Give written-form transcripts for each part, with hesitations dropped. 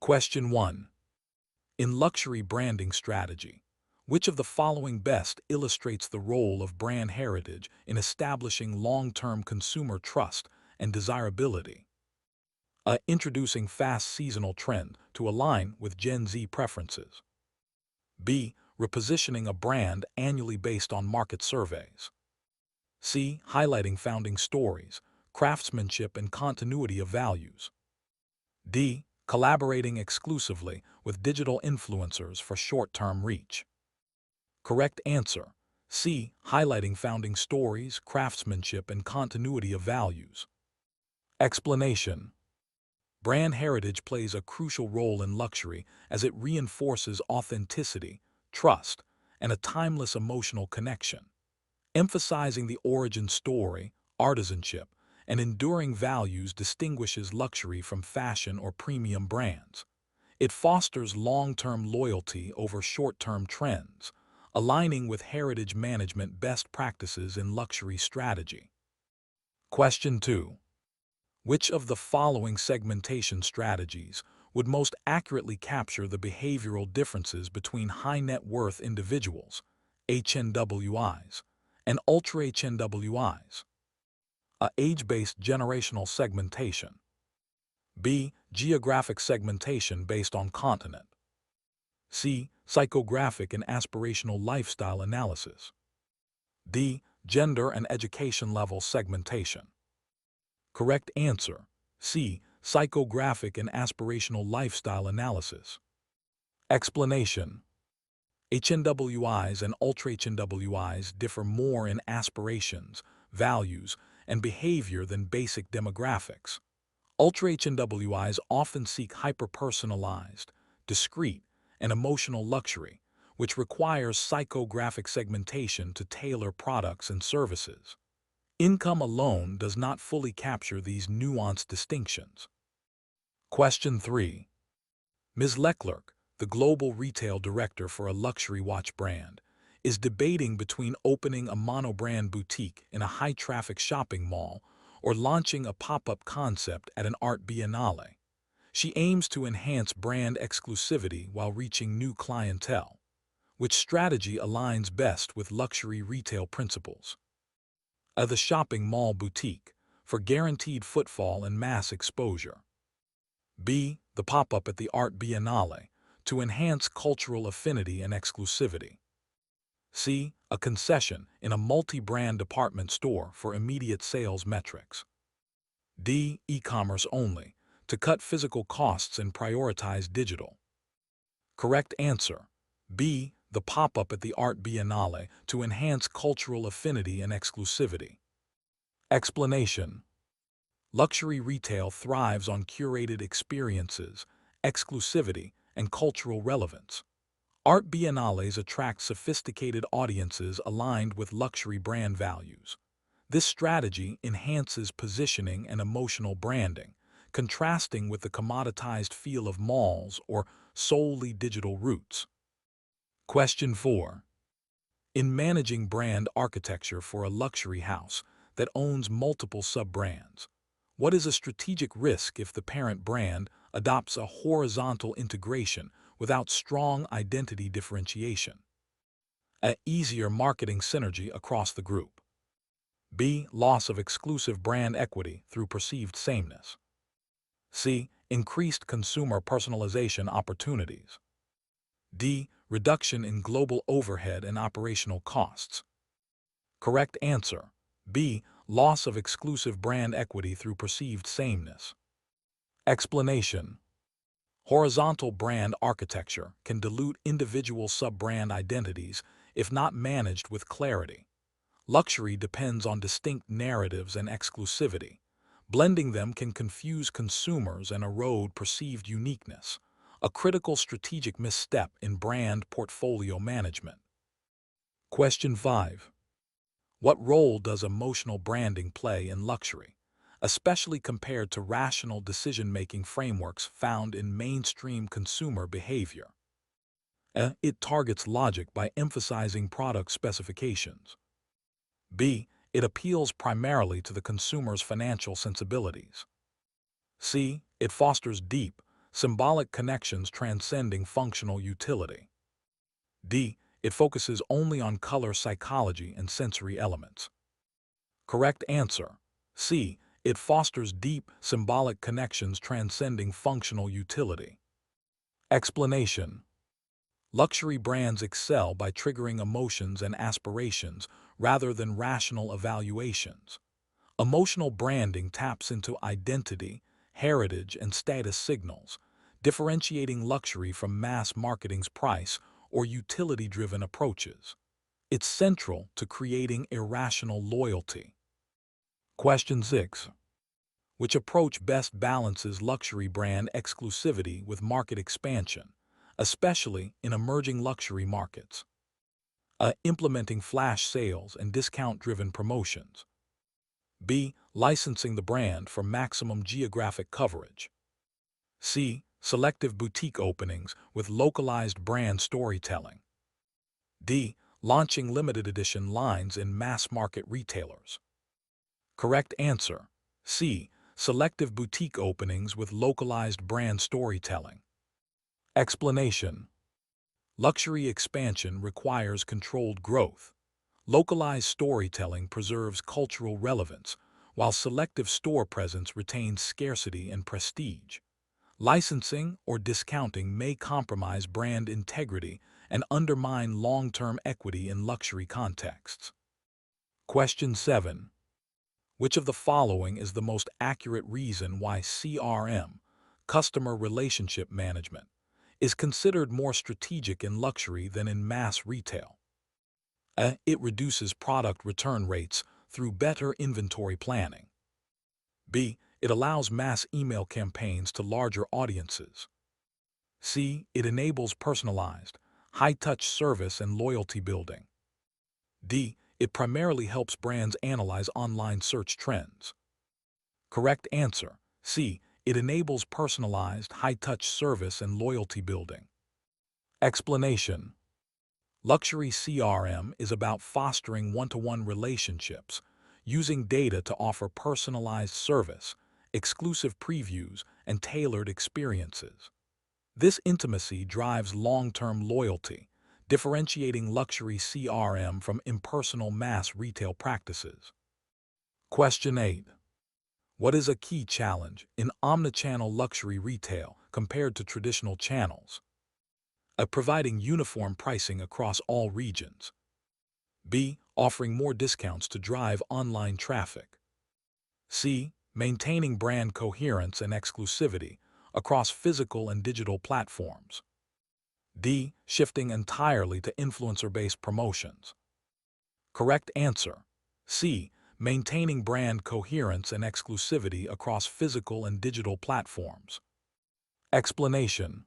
Question 1. In luxury branding strategy, which of the following best illustrates the role of brand heritage in establishing long-term consumer trust and desirability? A. Introducing fast seasonal trend to align with Gen Z preferences. B. Repositioning a brand annually based on market surveys. C. Highlighting founding stories, craftsmanship, and continuity of values. D. Collaborating exclusively with digital influencers for short-term reach. Correct answer: C. Highlighting founding stories, craftsmanship, and continuity of values. Explanation: brand heritage plays a crucial role in luxury as it reinforces authenticity, trust, and a timeless emotional connection. Emphasizing the origin story, artisanship, and enduring values distinguishes luxury from fashion or premium brands. It fosters long-term loyalty over short-term trends, aligning with heritage management best practices in luxury strategy. Question 2. Which of the following segmentation strategies would most accurately capture the behavioral differences between high-net-worth individuals, HNWIs, and ultra-HNWIs? A. Age-based generational segmentation. B. Geographic segmentation based on continent. C. Psychographic and aspirational lifestyle analysis. D. Gender and education level segmentation. Correct answer: C. Psychographic and aspirational lifestyle analysis. Explanation: HNWIs and ultra-HNWIs differ more in aspirations, values, and behavior than basic demographics. Ultra-HNWIs often seek hyper-personalized, discreet, and emotional luxury, which requires psychographic segmentation to tailor products and services. Income alone does not fully capture these nuanced distinctions. Question 3. Ms. Leclerc, the global retail director for a luxury watch brand, is debating between opening a monobrand boutique in a high-traffic shopping mall or launching a pop-up concept at an art biennale. She aims to enhance brand exclusivity while reaching new clientele. Which strategy aligns best with luxury retail principles? A. The shopping mall boutique, for guaranteed footfall and mass exposure. B. The pop-up at the art biennale, to enhance cultural affinity and exclusivity. C. A concession in a multi-brand department store for immediate sales metrics. D. E-commerce only, to cut physical costs and prioritize digital. Correct answer: B. The pop-up at the art biennale, to enhance cultural affinity and exclusivity. Explanation: luxury retail thrives on curated experiences, exclusivity, and cultural relevance. Art biennales attract sophisticated audiences aligned with luxury brand values. This strategy enhances positioning and emotional branding, contrasting with the commoditized feel of malls or solely digital routes. Question 4. In managing brand architecture for a luxury house that owns multiple sub-brands, what is a strategic risk if the parent brand adopts a horizontal integration without strong identity differentiation? A. Easier marketing synergy across the group. B. Loss of exclusive brand equity through perceived sameness. C. Increased consumer personalization opportunities. D. Reduction in global overhead and operational costs. Correct answer: B. Loss of exclusive brand equity through perceived sameness. Explanation: horizontal brand architecture can dilute individual sub-brand identities if not managed with clarity. Luxury depends on distinct narratives and exclusivity. Blending them can confuse consumers and erode perceived uniqueness, a critical strategic misstep in brand portfolio management. Question 5. What role does emotional branding play in luxury, especially compared to rational decision-making frameworks found in mainstream consumer behavior? A. It targets logic by emphasizing product specifications. B. It appeals primarily to the consumer's financial sensibilities. C. It fosters deep, symbolic connections transcending functional utility. D. It focuses only on color psychology and sensory elements. Correct answer. C. It fosters deep, symbolic connections transcending functional utility. Explanation. Luxury brands excel by triggering emotions and aspirations rather than rational evaluations. Emotional branding taps into identity, heritage, and status signals, differentiating luxury from mass marketing's price or utility-driven approaches. It's central to creating irrational loyalty. Question 6. Which approach best balances luxury brand exclusivity with market expansion, especially in emerging luxury markets? A. Implementing flash sales and discount-driven promotions. B. Licensing the brand for maximum geographic coverage. C. Selective boutique openings with localized brand storytelling. D. Launching limited edition lines in mass-market retailers. Correct answer. C. Selective boutique openings with localized brand storytelling. Explanation. Luxury expansion requires controlled growth. Localized storytelling preserves cultural relevance, while selective store presence retains scarcity and prestige. Licensing or discounting may compromise brand integrity and undermine long-term equity in luxury contexts. Question 7. Which of the following is the most accurate reason why CRM, customer relationship management, is considered more strategic in luxury than in mass retail? A. It reduces product return rates through better inventory planning. B. It allows mass email campaigns to larger audiences. C. It enables personalized, high-touch service and loyalty building. D. It primarily helps brands analyze online search trends. Correct answer. C. It enables personalized, high-touch service and loyalty building. Explanation. Luxury CRM is about fostering one-to-one relationships, using data to offer personalized service, exclusive previews, and tailored experiences. This intimacy drives long-term loyalty, differentiating luxury CRM from impersonal mass retail practices. Question 8. What is a key challenge in omnichannel luxury retail compared to traditional channels? A. Providing uniform pricing across all regions. B. Offering more discounts to drive online traffic. C. Maintaining brand coherence and exclusivity across physical and digital platforms. D. Shifting entirely to influencer-based promotions. Correct answer. C. Maintaining brand coherence and exclusivity across physical and digital platforms. Explanation.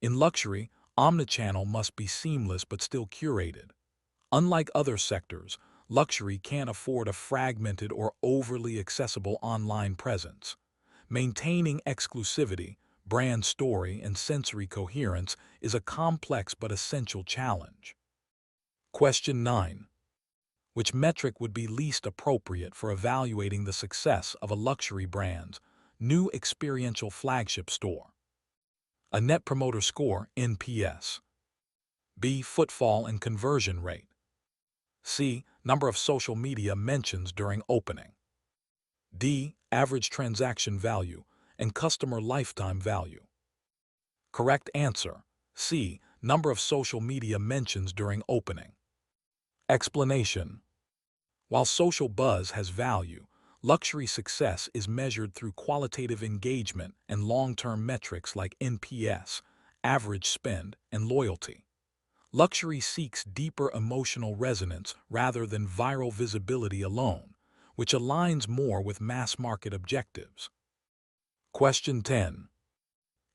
In luxury, omnichannel must be seamless but still curated. Unlike other sectors, luxury can't afford a fragmented or overly accessible online presence. Maintaining exclusivity, brand story, and sensory coherence is a complex but essential challenge. Question 9. Which metric would be least appropriate for evaluating the success of a luxury brand's new experiential flagship store? A. Net Promoter Score, NPS. B. Footfall and conversion rate. C. Number of social media mentions during opening. D. Average transaction value and customer lifetime value. Correct answer. C. Number of social media mentions during opening. Explanation. While social buzz has value, luxury success is measured through qualitative engagement and long-term metrics like NPS, average spend, and loyalty. Luxury seeks deeper emotional resonance rather than viral visibility alone, which aligns more with mass-market objectives. Question 10.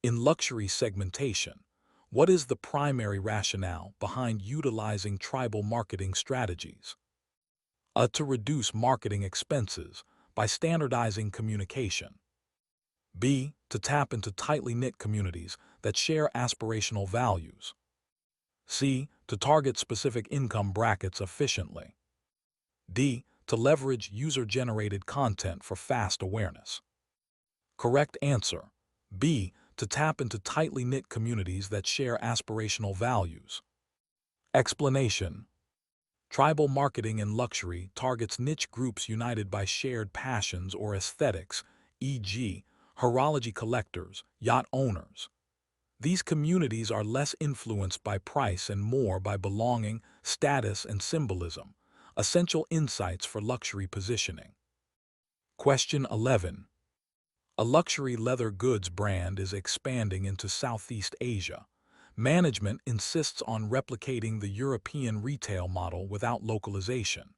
In luxury segmentation, what is the primary rationale behind utilizing tribal marketing strategies? A. To reduce marketing expenses by standardizing communication. B. To tap into tightly knit communities that share aspirational values. C. To target specific income brackets efficiently. D. To leverage user-generated content for fast awareness. Correct answer. B. to tap into tightly knit communities that share aspirational values. Explanation: tribal marketing in luxury targets niche groups united by shared passions or aesthetics, e.g., horology collectors, yacht owners. These communities are less influenced by price and more by belonging, status, and symbolism, essential insights for luxury positioning. Question 11. A luxury leather goods brand is expanding into Southeast Asia. Management insists on replicating the European retail model without localization.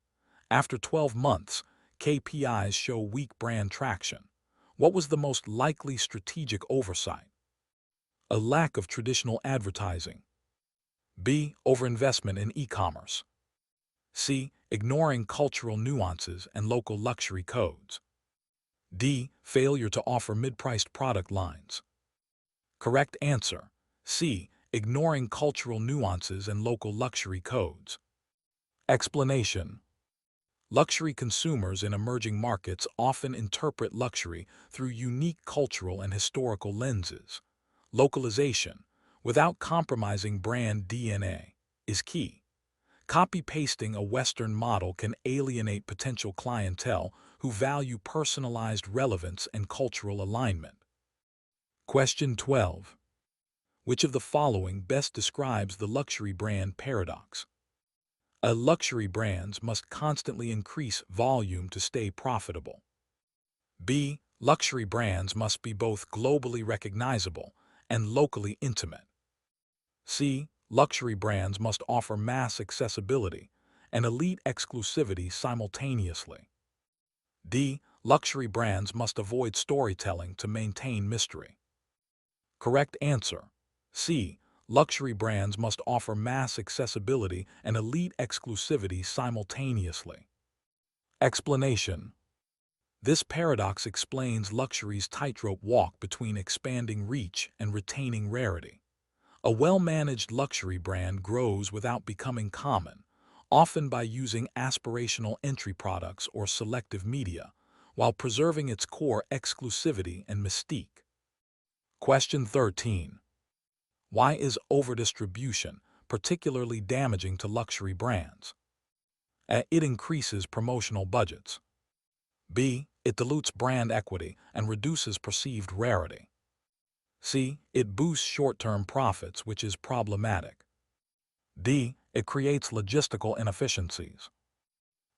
After 12 months, KPIs show weak brand traction. What was the most likely strategic oversight? A lack of traditional advertising. B. Overinvestment in e-commerce. C. Ignoring cultural nuances and local luxury codes. D. Failure to offer mid-priced product lines. Correct answer: C. Ignoring cultural nuances and local luxury codes. Explanation: luxury consumers in emerging markets often interpret luxury through unique cultural and historical lenses. Localization, without compromising brand DNA, is key. Copy-pasting a Western model can alienate potential clientele who value personalized relevance and cultural alignment. Question 12. Which of the following best describes the luxury brand paradox? A. Luxury brands must constantly increase volume to stay profitable. B. Luxury brands must be both globally recognizable and locally intimate. C. Luxury brands must offer mass accessibility and elite exclusivity simultaneously. D. Luxury brands must avoid storytelling to maintain mystery. Correct answer: C. Luxury brands must offer mass accessibility and elite exclusivity simultaneously. Explanation: this paradox explains luxury's tightrope walk between expanding reach and retaining rarity. A well-managed luxury brand grows without becoming common, often by using aspirational entry products or selective media, while preserving its core exclusivity and mystique. Question 13. Why is overdistribution particularly damaging to luxury brands? A. It increases promotional budgets. B. It dilutes brand equity and reduces perceived rarity. C. It boosts short-term profits, which is problematic. D. It creates logistical inefficiencies.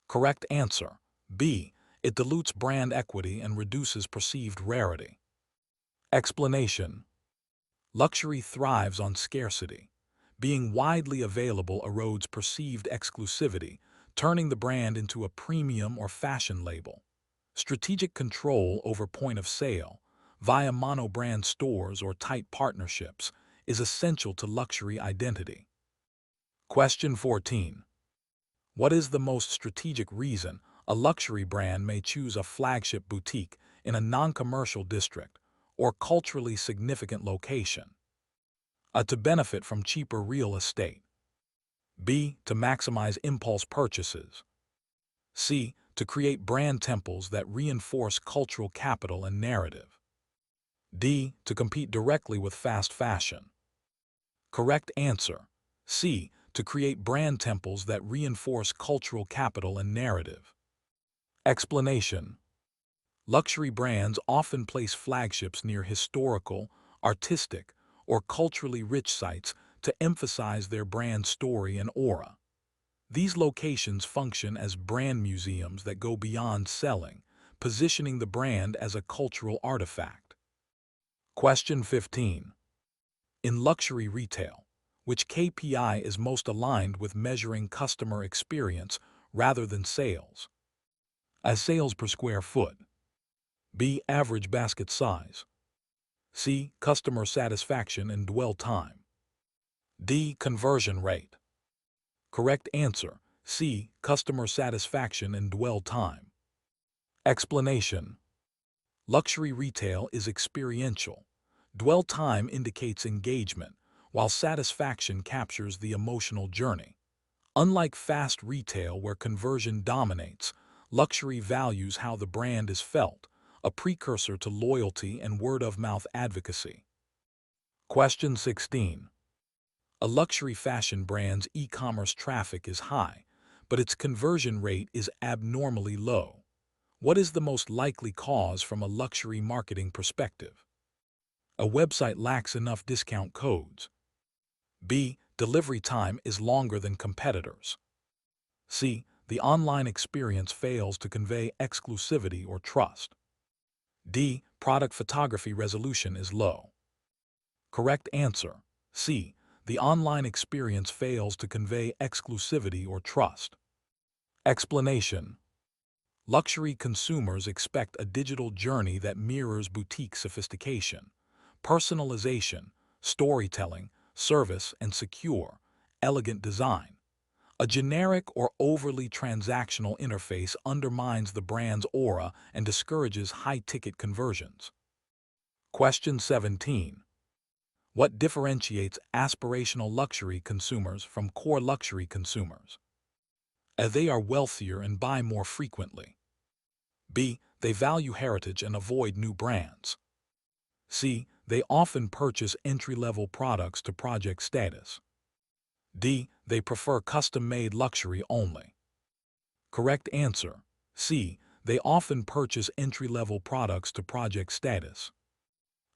Correct answer: B. It dilutes brand equity and reduces perceived rarity. Explanation: luxury thrives on scarcity. Being widely available erodes perceived exclusivity, turning the brand into a premium or fashion label. Strategic control over point of sale, via mono-brand stores or tight partnerships, is essential to luxury identity. Question 14. What is the most strategic reason a luxury brand may choose a flagship boutique in a non-commercial district or culturally significant location? A. To benefit from cheaper real estate. B. To maximize impulse purchases. C. To create brand temples that reinforce cultural capital and narrative. D. To compete directly with fast fashion. Correct answer: C. To create brand temples that reinforce cultural capital and narrative. Explanation: luxury brands often place flagships near historical, artistic, or culturally rich sites to emphasize their brand story and aura. These locations function as brand museums that go beyond selling, positioning the brand as a cultural artifact. Question 15. In luxury retail, which KPI is most aligned with measuring customer experience rather than sales? A. Sales per square foot. B. Average basket size. C. Customer satisfaction and dwell time. D. Conversion rate. Correct answer: C. Customer satisfaction and dwell time. Explanation: luxury retail is experiential. Dwell time indicates engagement, while satisfaction captures the emotional journey. Unlike fast retail where conversion dominates, luxury values how the brand is felt, a precursor to loyalty and word-of-mouth advocacy. Question 16. A luxury fashion brand's e-commerce traffic is high, but its conversion rate is abnormally low. What is the most likely cause from a luxury marketing perspective? A website lacks enough discount codes. B. Delivery time is longer than competitors. C. The online experience fails to convey exclusivity or trust. D. Product photography resolution is low. Correct answer. C. The online experience fails to convey exclusivity or trust. Explanation. Luxury consumers expect a digital journey that mirrors boutique sophistication, personalization, storytelling, service, and secure, elegant design. A generic or overly transactional interface undermines the brand's aura and discourages high-ticket conversions. Question 17. What differentiates aspirational luxury consumers from core luxury consumers? A. They are wealthier and buy more frequently. B. They value heritage and avoid new brands. C. They often purchase entry-level products to project status. D. They prefer custom-made luxury only. Correct answer. C. They often purchase entry-level products to project status.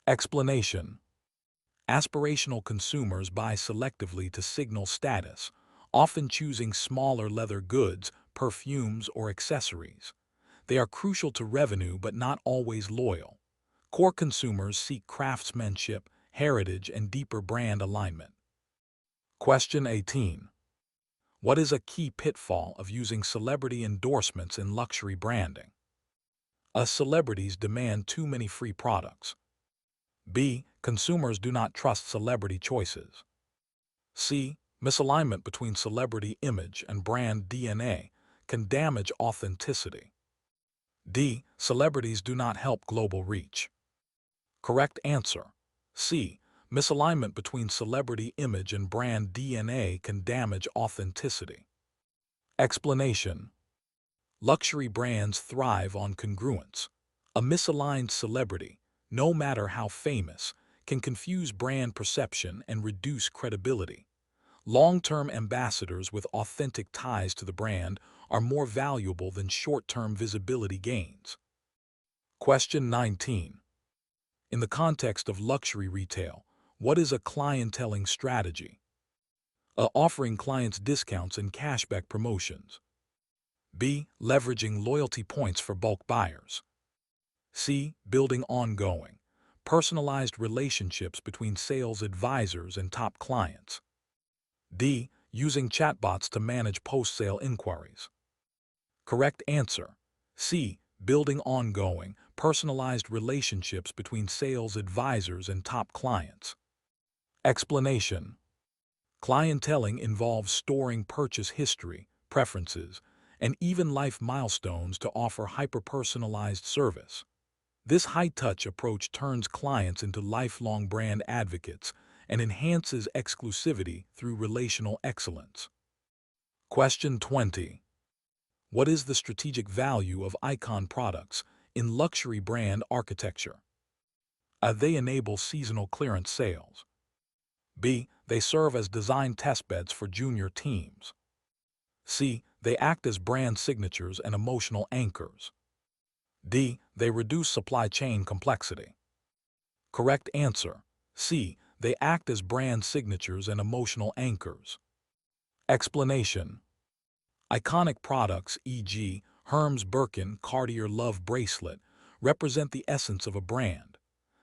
Explanation. Aspirational consumers buy selectively to signal status, often choosing smaller leather goods, perfumes, or accessories. They are crucial to revenue but not always loyal. Core consumers seek craftsmanship, heritage, and deeper brand alignment. Question 18. What is a key pitfall of using celebrity endorsements in luxury branding? A. Celebrities demand too many free products. B. Consumers do not trust celebrity choices. C. Misalignment between celebrity image and brand DNA can damage authenticity. D. Celebrities do not help global reach. Correct answer. C. Misalignment between celebrity image and brand DNA can damage authenticity. Explanation. Luxury brands thrive on congruence. A misaligned celebrity, no matter how famous, can confuse brand perception and reduce credibility. Long-term ambassadors with authentic ties to the brand are more valuable than short-term visibility gains. Question 19. In the context of luxury retail, what is a clienteling strategy? A. Offering clients discounts and cashback promotions. B. Leveraging loyalty points for bulk buyers. C. Building ongoing, personalized relationships between sales advisors and top clients. D. Using chatbots to manage post-sale inquiries. Correct answer. C. Building ongoing, personalized relationships between sales advisors and top clients. Explanation. Clienteling involves storing purchase history, preferences, and even life milestones to offer hyper-personalized service. This high-touch approach turns clients into lifelong brand advocates and enhances exclusivity through relational excellence. Question 20. What is the strategic value of icon products in luxury brand architecture? A. They enable seasonal clearance sales. B. They serve as design testbeds for junior teams. C. They act as brand signatures and emotional anchors. D. They reduce supply chain complexity. Correct answer. C. They act as brand signatures and emotional anchors. Explanation. Iconic products, e.g., Hermes Birkin Cartier Love Bracelet, represent the essence of a brand.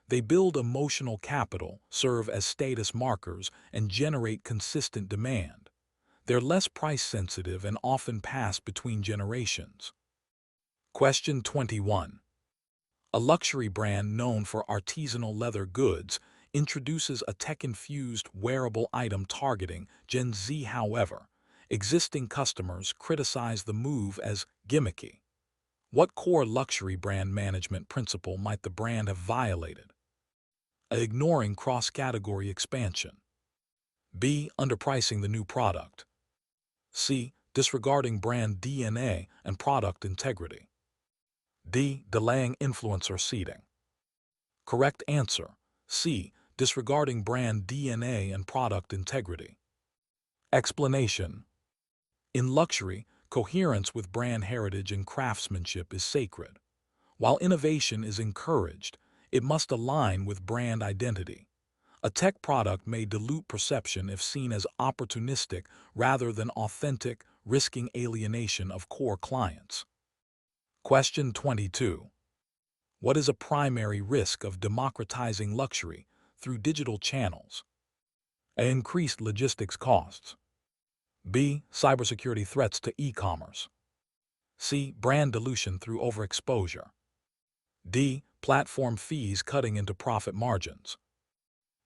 They build emotional capital, serve as status markers, and generate consistent demand. They're less price-sensitive and often pass between generations. Question 21. A luxury brand known for artisanal leather goods introduces a tech-infused wearable item targeting Gen Z. However, existing customers criticize the move as gimmicky. What core luxury brand management principle might the brand have violated? A. Ignoring cross-category expansion. B. Underpricing the new product. C. Disregarding brand DNA and product integrity. D. Delaying influencer seeding. Correct answer. C. disregarding brand DNA and product integrity. Explanation: in luxury, coherence with brand heritage and craftsmanship is sacred. While innovation is encouraged, it must align with brand identity. A tech product may dilute perception if seen as opportunistic rather than authentic, risking alienation of core clients. Question 22. What is a primary risk of democratizing luxury through digital channels? A. Increased logistics costs. B. Cybersecurity threats to e-commerce. C. Brand dilution through overexposure. D. Platform fees cutting into profit margins.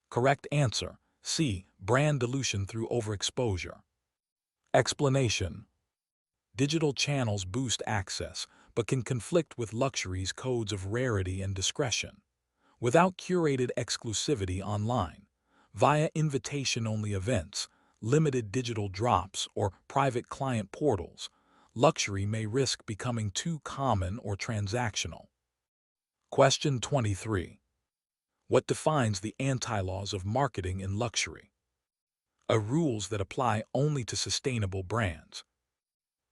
Correct answer: C. Brand dilution through overexposure. Explanation: digital channels boost access, but can conflict with luxury's codes of rarity and discretion. Without curated exclusivity online, via invitation-only events, limited digital drops, or private client portals, luxury may risk becoming too common or transactional. Question 23. What defines the anti-laws of marketing in luxury? A. Rules that apply only to sustainable brands.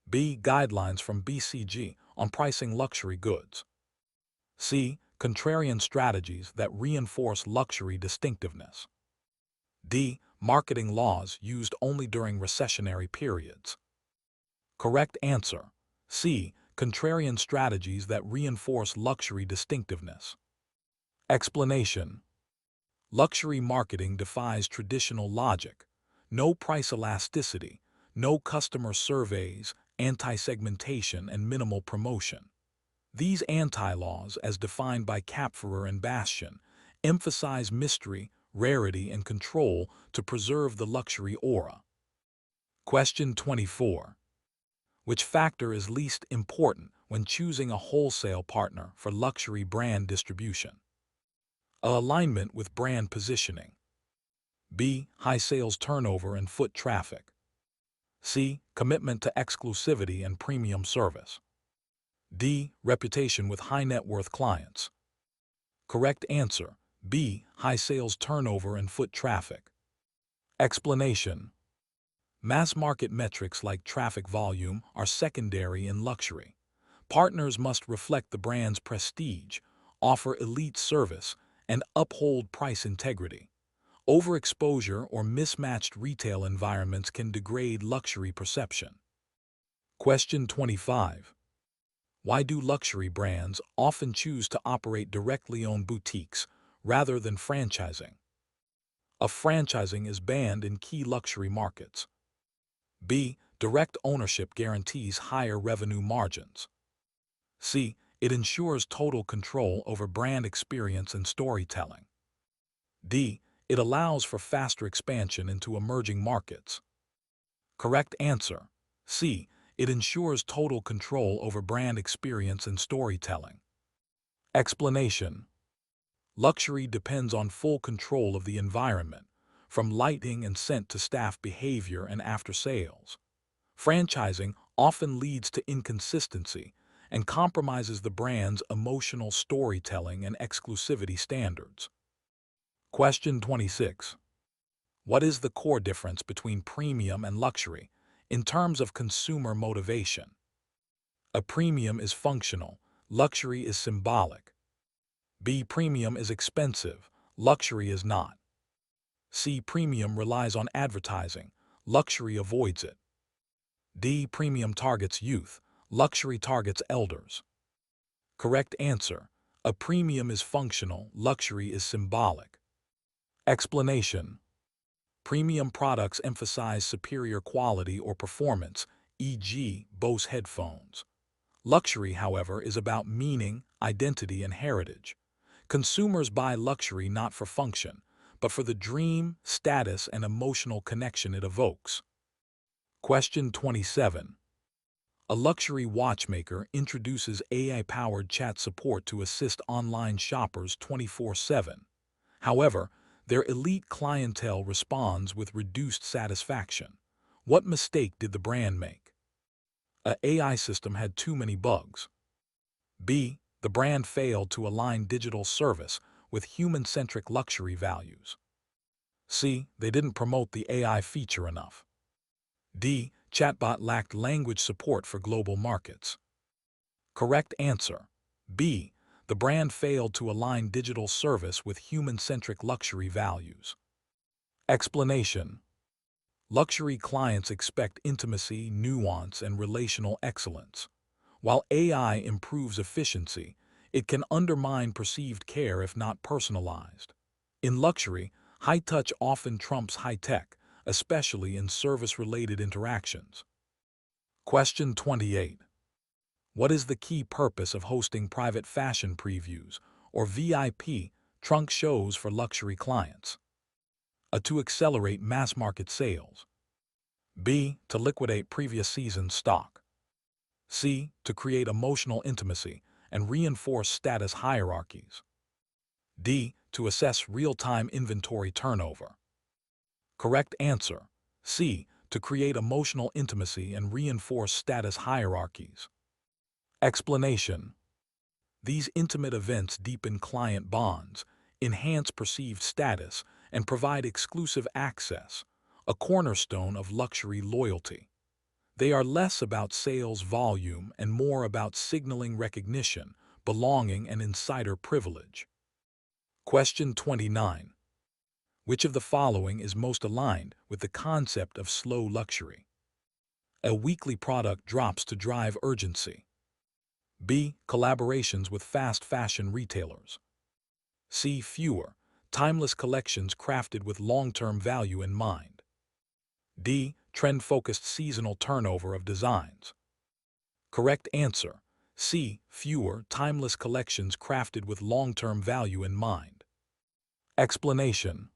B. Guidelines from BCG on pricing luxury goods. C. Contrarian strategies that reinforce luxury distinctiveness. D. Marketing laws used only during recessionary periods. Correct answer: C. Contrarian strategies that reinforce luxury distinctiveness. Explanation: luxury marketing defies traditional logic. No price elasticity, no customer surveys, anti-segmentation, and minimal promotion. These anti-laws, as defined by Kapferer and Bastian, emphasize mystery, rarity, and control to preserve the luxury aura. Question 24. Which factor is least important when choosing a wholesale partner for luxury brand distribution? A. Alignment with brand positioning. B. High sales turnover and foot traffic. C. Commitment to exclusivity and premium service. D. Reputation with high net worth clients. Correct answer: B. High sales turnover and foot traffic. Explanation: mass market metrics like traffic volume are secondary in luxury. Partners must reflect the brand's prestige, offer elite service, and uphold price integrity. Overexposure or mismatched retail environments can degrade luxury perception. Question 25. Why do luxury brands often choose to operate directly owned boutiques rather than franchising? A. Franchising is banned in key luxury markets. B. Direct ownership guarantees higher revenue margins. C. It ensures total control over brand experience and storytelling. D. It allows for faster expansion into emerging markets. Correct answer: C. It ensures total control over brand experience and storytelling. Explanation: luxury depends on full control of the environment, from lighting and scent to staff behavior and after-sales. Franchising often leads to inconsistency and compromises the brand's emotional storytelling and exclusivity standards. Question 26. What is the core difference between premium and luxury in terms of consumer motivation? A. Premium is functional, luxury is symbolic. B. Premium is expensive, luxury is not. C. Premium relies on advertising, luxury avoids it. D. Premium targets youth, luxury targets elders. Correct answer: a premium is functional, luxury is symbolic. Explanation: premium products emphasize superior quality or performance, e.g., Bose headphones. Luxury, however, is about meaning, identity, and heritage. Consumers buy luxury not for function, but for the dream, status, and emotional connection it evokes. Question 27. A luxury watchmaker introduces AI-powered chat support to assist online shoppers 24/7. However, their elite clientele responds with reduced satisfaction. What mistake did the brand make? A. AI system had too many bugs. B. The brand failed to align digital service with human-centric luxury values. C. They didn't promote the AI feature enough. D. Chatbot lacked language support for global markets. Correct answer. B. The brand failed to align digital service with human-centric luxury values. Explanation. Luxury clients expect intimacy, nuance, and relational excellence. While AI improves efficiency, it can undermine perceived care if not personalized. In luxury, high touch often trumps high tech, especially in service-related interactions. Question 28. What is the key purpose of hosting private fashion previews, or VIP, trunk shows for luxury clients? A. To accelerate mass-market sales. B. To liquidate previous season's stock. C. To create emotional intimacy and reinforce status hierarchies. D. To assess real-time inventory turnover. Correct answer. C. To create emotional intimacy and reinforce status hierarchies. Explanation. These intimate events deepen client bonds, enhance perceived status, and provide exclusive access, a cornerstone of luxury loyalty. They are less about sales volume and more about signaling recognition, belonging, and insider privilege. Question 29. Which of the following is most aligned with the concept of slow luxury? A. Weekly product drops to drive urgency. B. Collaborations with fast fashion retailers. C. Fewer, timeless collections crafted with long-term value in mind. D. Trend-focused seasonal turnover of designs. Correct answer. C. Fewer, timeless collections crafted with long-term value in mind. Explanation.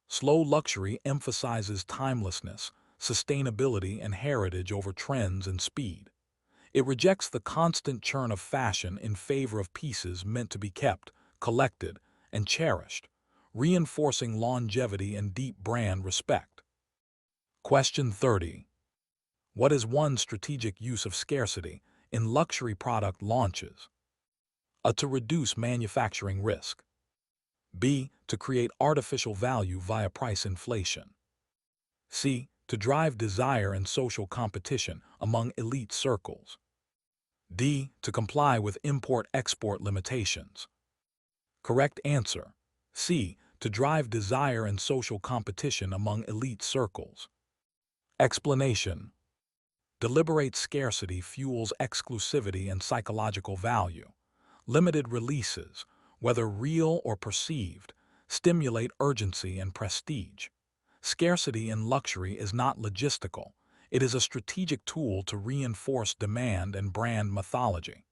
Slow luxury emphasizes timelessness, sustainability, and heritage over trends and speed. It rejects the constant churn of fashion in favor of pieces meant to be kept, collected, and cherished, reinforcing longevity and deep brand respect. Question 30. What is one strategic use of scarcity in luxury product launches? A. To reduce manufacturing risk. B. To create artificial value via price inflation. C. To drive desire and social competition among elite circles. D. To comply with import-export limitations. Correct answer. C. To drive desire and social competition among elite circles. Explanation. Deliberate scarcity fuels exclusivity and psychological value. Limited releases, whether real or perceived, stimulate urgency and prestige. Scarcity in luxury is not logistical. It is a strategic tool to reinforce demand and brand mythology.